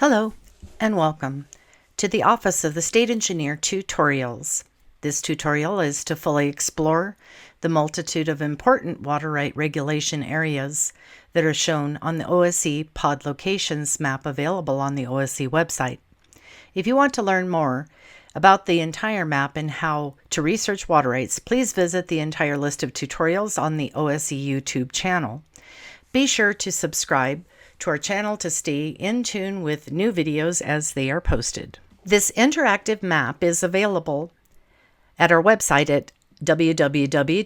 Hello and welcome to the Office of the State Engineer tutorials. This tutorial is to fully explore the multitude of important water right regulation areas that are shown on the OSE POD Locations Map available on the OSE website. If you want to learn more about the entire map and how to research water rights, please visit the entire list of tutorials on the OSE YouTube channel. Be sure to subscribe to our channel to stay in tune with new videos as they are posted. This interactive map is available at our website at www.ose.nm.gov.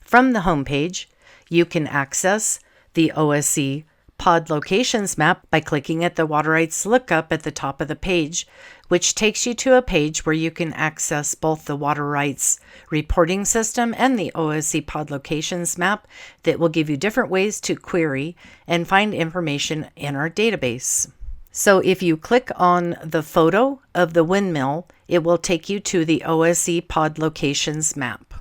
From the homepage, you can access the OSE POD Locations Map by clicking at the Water Rights Lookup at the top of the page, which takes you to a page where you can access both the Water Rights Reporting System and the OSE POD Locations Map that will give you different ways to query and find information in our database. So if you click on the photo of the windmill, it will take you to the OSE POD Locations Map.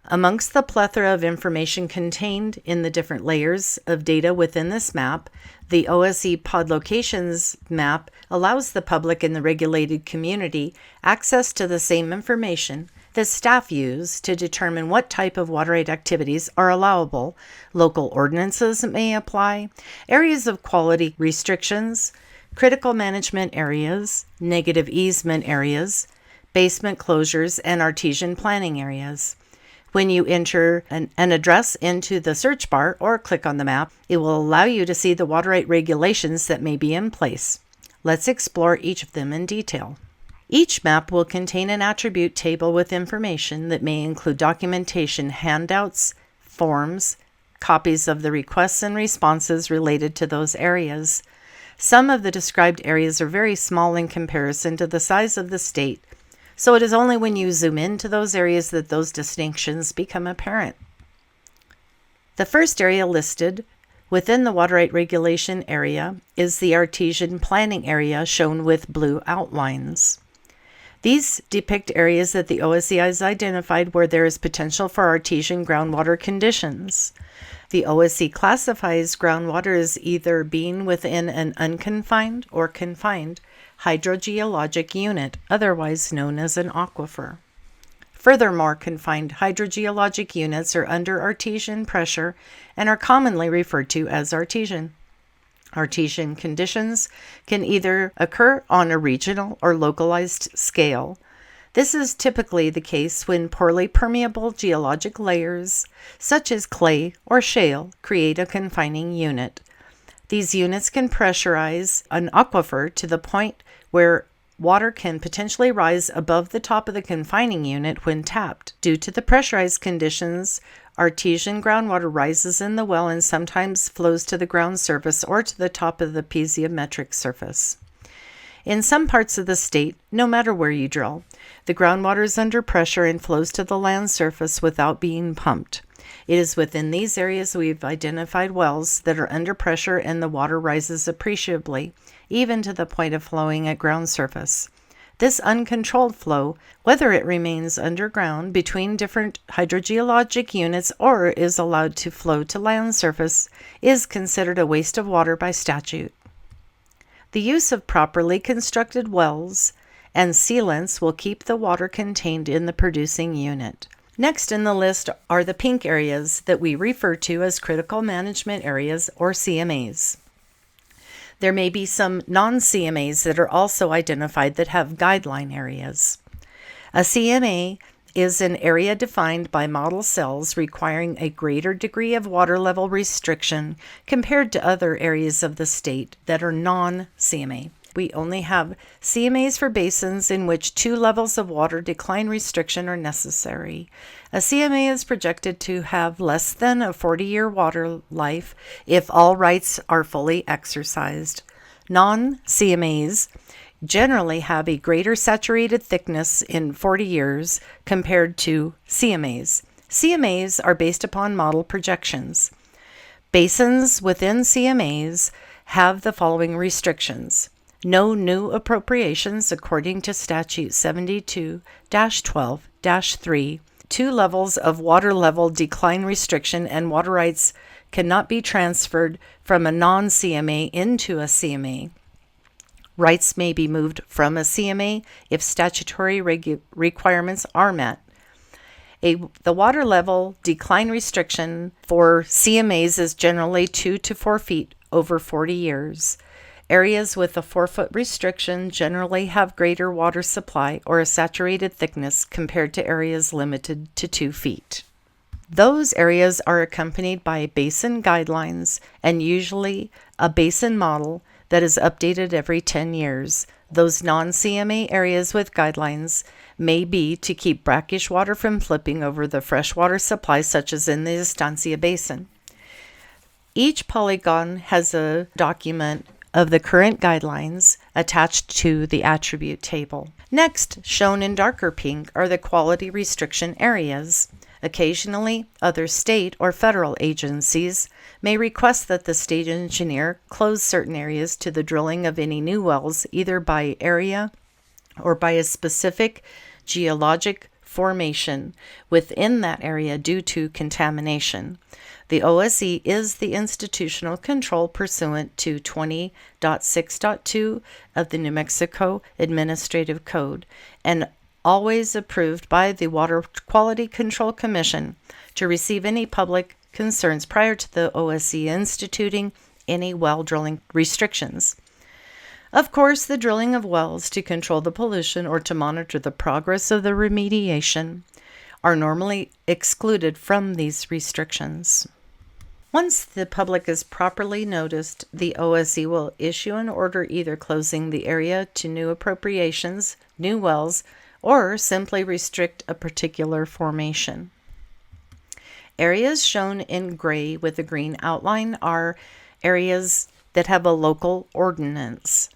Amongst the plethora of information contained in the different layers of data within this map, the OSE POD Locations Map allows the public and the regulated community access to the same information that staff use to determine what type of water right activities are allowable, local ordinances may apply, areas of quality restrictions, critical management areas, negative easement areas, basement closures, and Artisian Planning areas. When you enter an address into the search bar or click on the map, it will allow you to see the water right regulations that may be in place. Let's explore each of them in detail. Each map will contain an attribute table with information that may include documentation, handouts, forms, copies of the requests and responses related to those areas. Some of the described areas are very small in comparison to the size of the state, so it is only when you zoom into those areas that those distinctions become apparent. The first area listed within the water right regulation area is the Artisian Planning area, shown with blue outlines. These depict areas that the OSE has identified where there is potential for Artesian groundwater conditions. The OSE classifies groundwater as either being within an unconfined or confined hydrogeologic unit, otherwise known as an aquifer. Furthermore, confined hydrogeologic units are under Artesian pressure and are commonly referred to as Artesian. Artesian conditions can either occur on a regional or localized scale. This is typically the case when poorly permeable geologic layers, such as clay or shale, create a confining unit. These units can pressurize an aquifer to the point where water can potentially rise above the top of the confining unit when tapped. Due to the pressurized conditions, Artesian groundwater rises in the well and sometimes flows to the ground surface or to the top of the piezometric surface. In some parts of the state, no matter where you drill, the groundwater is under pressure and flows to the land surface without being pumped. It is within these areas we've identified wells that are under pressure and the water rises appreciably, even to the point of flowing at ground surface. This uncontrolled flow, whether it remains underground between different hydrogeologic units or is allowed to flow to land surface, is considered a waste of water by statute. The use of properly constructed wells and sealants will keep the water contained in the producing unit. Next in the list are the pink areas that we refer to as critical management areas, or CMAs. There may be some non-CMAs that are also identified that have guideline areas. A CMA is an area defined by model cells requiring a greater degree of water level restriction compared to other areas of the state that are non-CMA. We only have CMAs for basins in which 2 levels of water decline restriction are necessary. A CMA is projected to have less than a 40-year water life if all rights are fully exercised. Non-CMAs generally have a greater saturated thickness in 40 years compared to CMAs. CMAs are based upon model projections. Basins within CMAs have the following restrictions. No new appropriations according to Statute 72-12-3, 2 levels of water level decline restriction and water rights cannot be transferred from a non-CMA into a CMA. Rights may be moved from a CMA if statutory requirements are met. The water level decline restriction for CMAs is generally 2 to 4 feet over 40 years. Areas with a 4-foot restriction generally have greater water supply or a saturated thickness compared to areas limited to 2 feet. Those areas are accompanied by basin guidelines and usually a basin model that is updated every 10 years. Those non-CMA areas with guidelines may be to keep brackish water from flipping over the freshwater supply, such as in the Estancia Basin. Each polygon has a document of the current guidelines attached to the attribute table. Next, shown in darker pink, are the quality restriction areas. Occasionally, other state or federal agencies may request that the state engineer close certain areas to the drilling of any new wells, either by area or by a specific geologic formation within that area due to contamination. The OSE is the institutional control pursuant to 20.6.2 of the New Mexico Administrative Code and always approved by the Water Quality Control Commission to receive any public concerns prior to the OSE instituting any well drilling restrictions. Of course, the drilling of wells to control the pollution or to monitor the progress of the remediation are normally excluded from these restrictions. Once the public is properly noticed, the OSE will issue an order either closing the area to new appropriations, new wells, or simply restrict a particular formation. Areas shown in gray with a green outline are areas that have a local ordinance.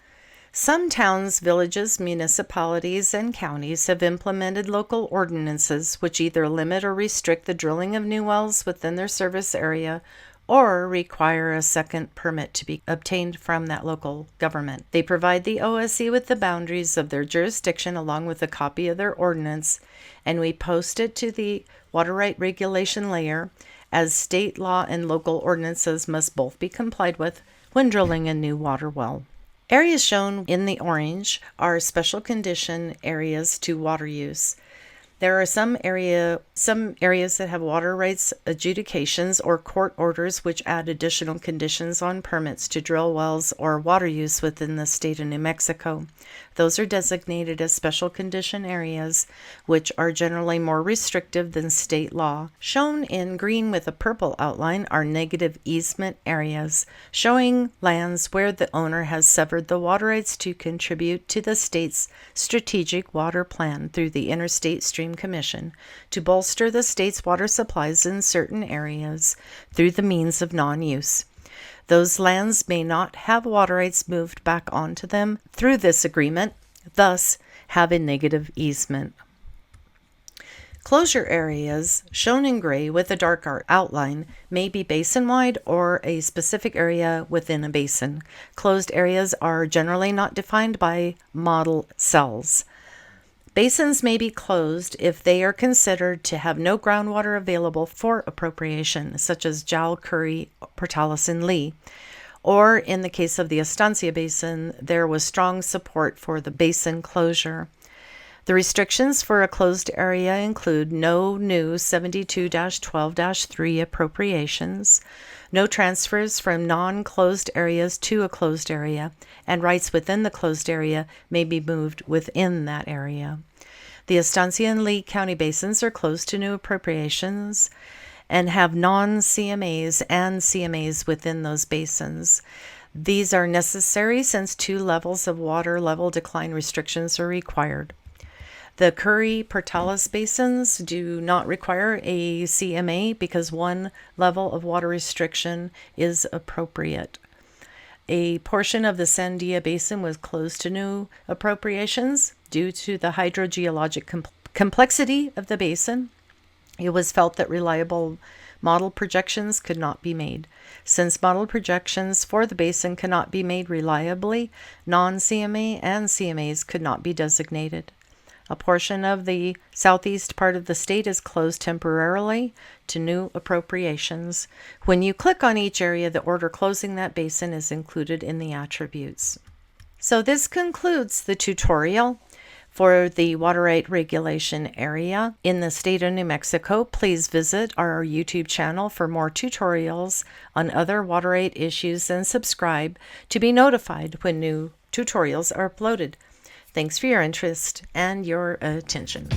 Some towns, villages, municipalities, and counties have implemented local ordinances which either limit or restrict the drilling of new wells within their service area or require a second permit to be obtained from that local government. They provide the OSE with the boundaries of their jurisdiction along with a copy of their ordinance, and we post it to the water right regulation layer, as state law and local ordinances must both be complied with when drilling a new water well. Areas shown in the orange are special condition areas to water use. There are some areas that have water rights adjudications or court orders which add additional conditions on permits to drill wells or water use within the state of New Mexico. Those are designated as special condition areas, which are generally more restrictive than state law. Shown in green with a purple outline are negative easement areas, showing lands where the owner has severed the water rights to contribute to the state's strategic water plan through the Interstate Stream Commission to bolster the state's water supplies in certain areas through the means of non-use. Those lands may not have water rights moved back onto them through this agreement, thus have a negative easement. Closure areas, shown in gray with a dark outline, may be basin-wide or a specific area within a basin. Closed areas are generally not defined by model cells. Basins may be closed if they are considered to have no groundwater available for appropriation, such as Jowl, Curry, Portales, and Lee. Or in the case of the Estancia Basin, there was strong support for the basin closure. The restrictions for a closed area include no new 72-12-3 appropriations, no transfers from non-closed areas to a closed area, and rights within the closed area may be moved within that area. The Estancia and Lee County basins are closed to new appropriations and have non-CMAs and CMAs within those basins. These are necessary since 2 levels of water level decline restrictions are required. The Curry-Portales basins do not require a CMA because 1 level of water restriction is appropriate. A portion of the Sandia Basin was closed to new appropriations due to the hydrogeologic complexity of the basin. It was felt that reliable model projections could not be made. Since model projections for the basin cannot be made reliably, non-CMA and CMAs could not be designated. A portion of the southeast part of the state is closed temporarily to new appropriations. When you click on each area, the order closing that basin is included in the attributes. So this concludes the tutorial for the water right regulation area in the state of New Mexico. Please visit our YouTube channel for more tutorials on other water right issues and subscribe to be notified when new tutorials are uploaded. Thanks for your interest and your attention.